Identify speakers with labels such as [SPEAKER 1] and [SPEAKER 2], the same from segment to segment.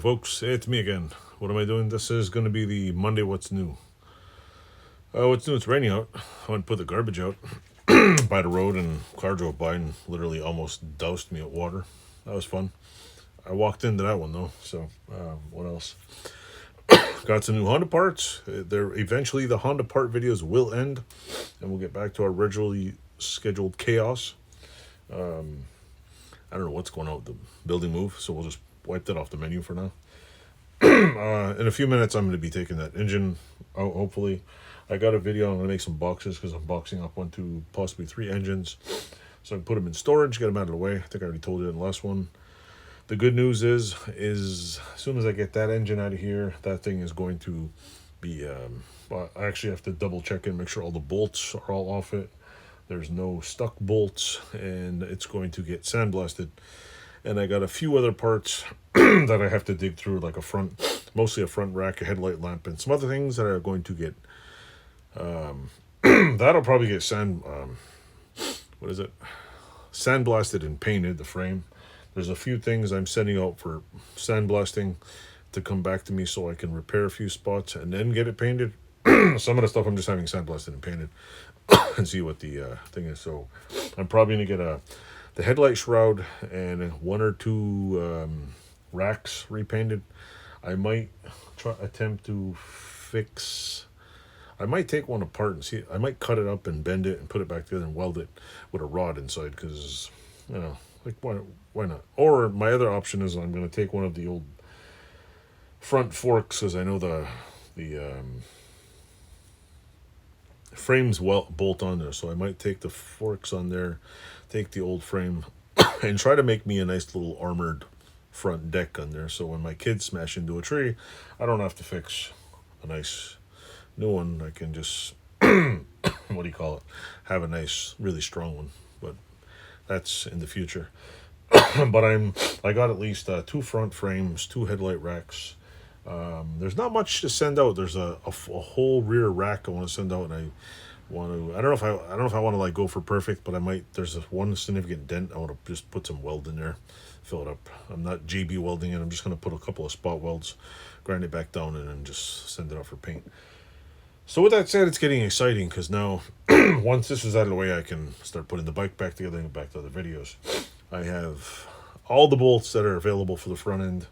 [SPEAKER 1] folks, it's me again. What am I doing? This is going to be the Monday What's New. What's new? It's raining out. I went and put the garbage out by the road, and a car drove by and literally almost doused me with water. That was fun. I walked into that one though. So what else? Got some new Honda parts. There eventually the Honda part videos will end, and we'll get back to our originally scheduled chaos. I don't know what's going on with the building move, so we'll just wipe that off the menu for now. In a few minutes, I'm going to be taking that engine out, hopefully. I got a video. I'm going to make some boxes because I'm boxing up 1, 2, possibly 3 engines. So I can put them in storage, get them out of the way. I think I already told you in the last one. The good news is as soon as I get that engine out of here, that thing is going to be, well, I actually have to double check and make sure all the bolts are all off it. There's no stuck bolts, and it's going to get sandblasted. And I got a few other parts that I have to dig through, like mostly a front rack, a headlight lamp, and some other things that are going to get, that'll probably get sandblasted and painted, the frame. There's a few things I'm sending out for sandblasting to come back to me so I can repair a few spots and then get it painted. Some of the stuff I'm just having sandblasted and painted and see what the thing is. So I'm probably going to get the headlight shroud and 1 or 2 racks repainted. I might attempt to fix. I might take one apart and see. I might cut it up and bend it and put it back together and weld it with a rod inside, because like why not? Or my other option is I'm going to take one of the old front forks, because I know the frames bolt on there, so I might take the forks on there, take the old frame and try to make me a nice little armored front deck on there, so when my kids smash into a tree, I don't have to fix a nice new one. I can just what do you call it, have a nice really strong one. But that's in the future. But I got at least 2 front frames, 2 headlight racks. There's not much to send out. There's a whole rear rack I want to send out, and I don't know if I want to like go for perfect, but I might. There's one significant dent. I want to just put some weld in there, fill it up. I'm not JB welding it. I'm just going to put a couple of spot welds, grind it back down, and then just send it out for paint. So with that said, it's getting exciting, because now once this is out of the way, I can start putting the bike back together and get back to other videos. I have all the bolts that are available for the front end.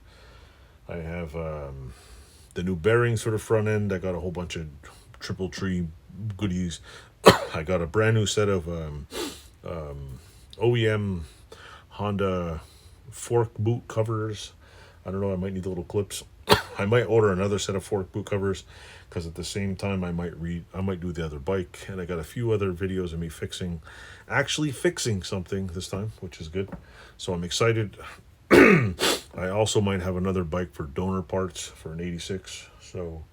[SPEAKER 1] I have the new bearings for the front end. I got a whole bunch of triple tree goodies. I got a brand new set of OEM Honda fork boot covers. I don't know, I might need the little clips. I might order another set of fork boot covers, because at the same time I might do the other bike. And I got a few other videos of me actually fixing something this time, which is good. So I'm excited. I also might have another bike for donor parts for an 86. So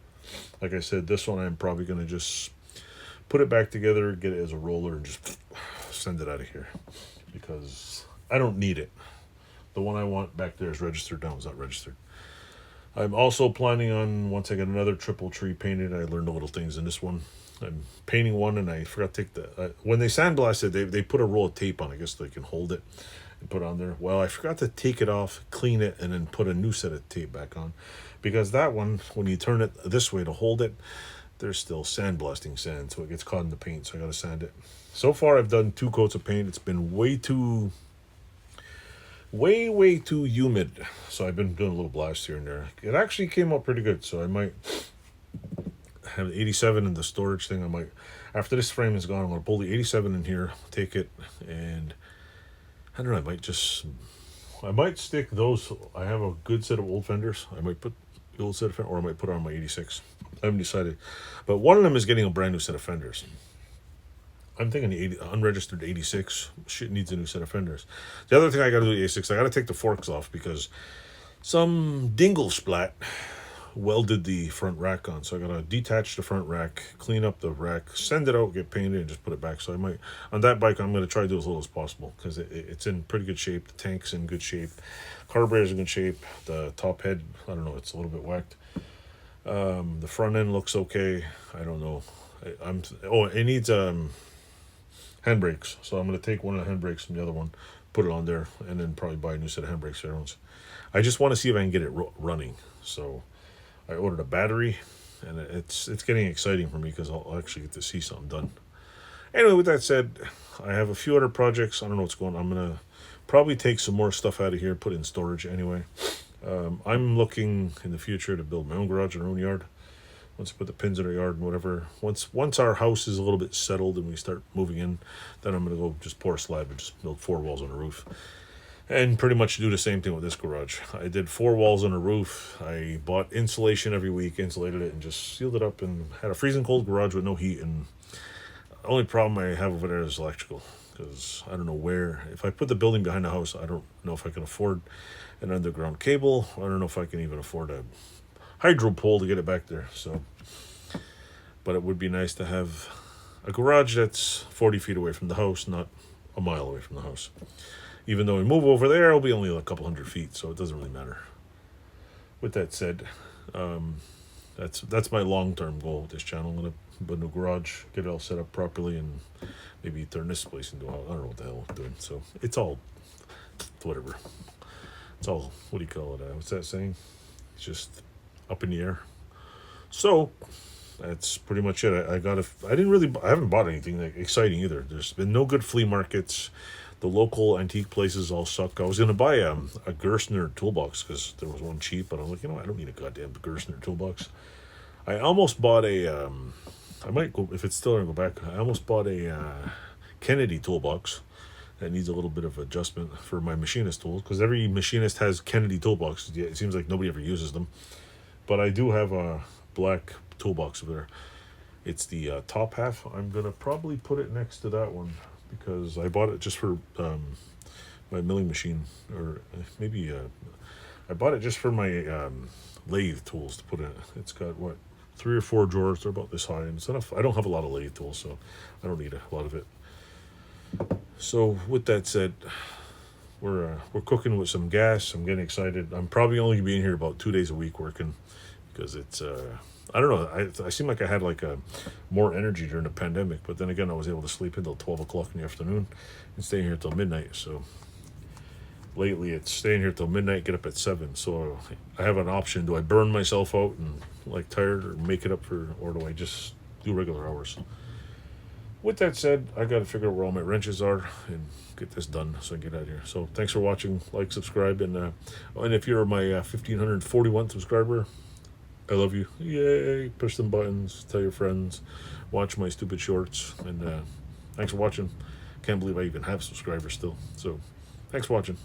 [SPEAKER 1] like I said, this one I'm probably going to just put it back together, get it as a roller, and just send it out of here, because I don't need it. The one I want back there is registered. No, it's not registered. I'm also planning on, once I get another triple tree painted, I learned a little things in this one. I'm painting one, and I forgot to take when they sandblast it, they put a roll of tape on. I guess they can hold it and put it on there. Well, I forgot to take it off, clean it, and then put a new set of tape back on, because that one, when you turn it this way to hold it, there's still sandblasting sand, so it gets caught in the paint, so I gotta sand it. So far I've done 2 coats of paint. It's been way too humid, so I've been doing a little blast here and there. It actually came out pretty good, so I might have 87 in the storage thing. I might, after this frame is gone, I'm going to pull the 87 in here, take it, and I don't know, I might stick those. I have a good set of old fenders. I might put the old set of fenders, or I might put it on my 86. I haven't decided, but one of them is getting a brand new set of fenders. I'm thinking the unregistered 86 shit needs a new set of fenders. The other thing I got to do with the 86, I got to take the forks off, because some dingle splat welded the front rack on. So I got to detach the front rack, clean up the rack, send it out, get painted, and just put it back. So I might, on that bike, I'm going to try to do as little as possible, because it's in pretty good shape. The tank's in good shape. Carburetor's in good shape. The top head, I don't know, it's a little bit whacked. The front end looks okay. I don't know. It needs handbrakes. So I'm going to take one of the handbrakes from the other one, put it on there, and then probably buy a new set of handbrakes. I just want to see if I can get it running. So I ordered a battery, and it's getting exciting for me because I'll actually get to see something done. Anyway, with that said, I have a few other projects. I don't know what's going on. I'm gonna probably take some more stuff out of here, put it in storage anyway. I'm looking in the future to build my own garage and our own yard. Once I put the pins in our yard and whatever. Once our house is a little bit settled and we start moving in, then I'm gonna go just pour a slab and just build 4 walls on a roof. And pretty much do the same thing with this garage. I did 4 walls on a roof. I bought insulation every week, insulated it, and just sealed it up, and had a freezing cold garage with no heat. And the only problem I have over there is electrical, because I don't know where. If I put the building behind the house, I don't know if I can afford an underground cable. I don't know if I can even afford a hydro pole to get it back there. So, but it would be nice to have a garage that's 40 feet away from the house, not a mile away from the house. Even though we move over there, it'll be only a couple hundred feet, so it doesn't really matter. With that said, that's my long-term goal with this channel. I'm gonna build a new garage, get it all set up properly, and maybe turn this place into I don't know what the hell I'm doing. So it's all whatever. It's all, what do you call it? What's that saying? It's just up in the air. So that's pretty much it. I haven't bought anything like exciting either. There's been no good flea markets. The local antique places all suck. I was gonna buy a Gerstner toolbox because there was one cheap, but I'm like, I don't need a goddamn Gerstner toolbox. I almost bought a. I might go if it's still there. Go back. I almost bought a Kennedy toolbox that needs a little bit of adjustment for my machinist tools, because every machinist has Kennedy toolboxes. Yeah, it seems like nobody ever uses them, but I do have a black toolbox over there. It's the top half. I'm gonna probably put it next to that one, because I bought it just for my milling machine, or maybe I bought it just for my lathe tools to put in it. It's got 3 or 4 drawers. They're about this high, and it's enough. I don't have a lot of lathe tools, so I don't need a lot of it. So with that said, we're cooking with some gas. I'm getting excited. I'm probably only gonna be in here about 2 days a week working, because it's I don't know. I seem like I had like more energy during the pandemic, but then again, I was able to sleep until 12 o'clock in the afternoon and stay here till midnight. So lately, it's staying here till midnight, get up at 7. So I have an option: do I burn myself out and like tired, or make it up or do I just do regular hours? With that said, I got to figure out where all my wrenches are and get this done so I can get out of here. So thanks for watching. Like, subscribe, and if you're my 1541 subscriber, I love you. Yay. Push some buttons. Tell your friends. Watch my stupid shorts. And thanks for watching. Can't believe I even have subscribers still. So thanks for watching.